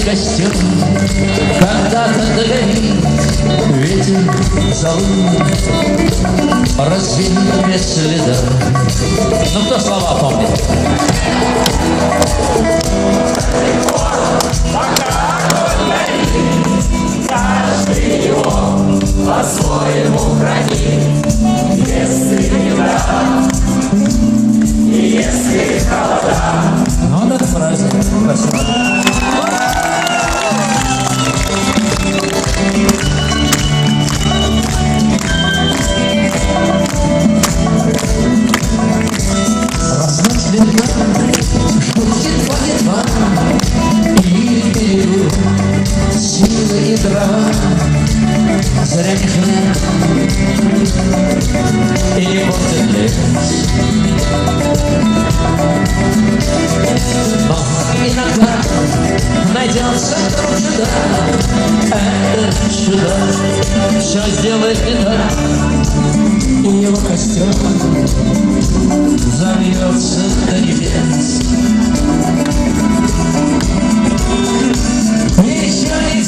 костер когда-то догорит, ветер зовут, развеет без следа. Ну кто слова помнит? Каждый его по-своему хранит. Если беда и если холода. Ну, вот это праздник. Спасибо. Разнать летва, ждут едва-едва, и берегу силы и дрова. Заря не хлеб и не портит лес. Но иногда найдется вдруг чудак, этот чудак все сделает не так, и его костер взорвется до небес. Еще не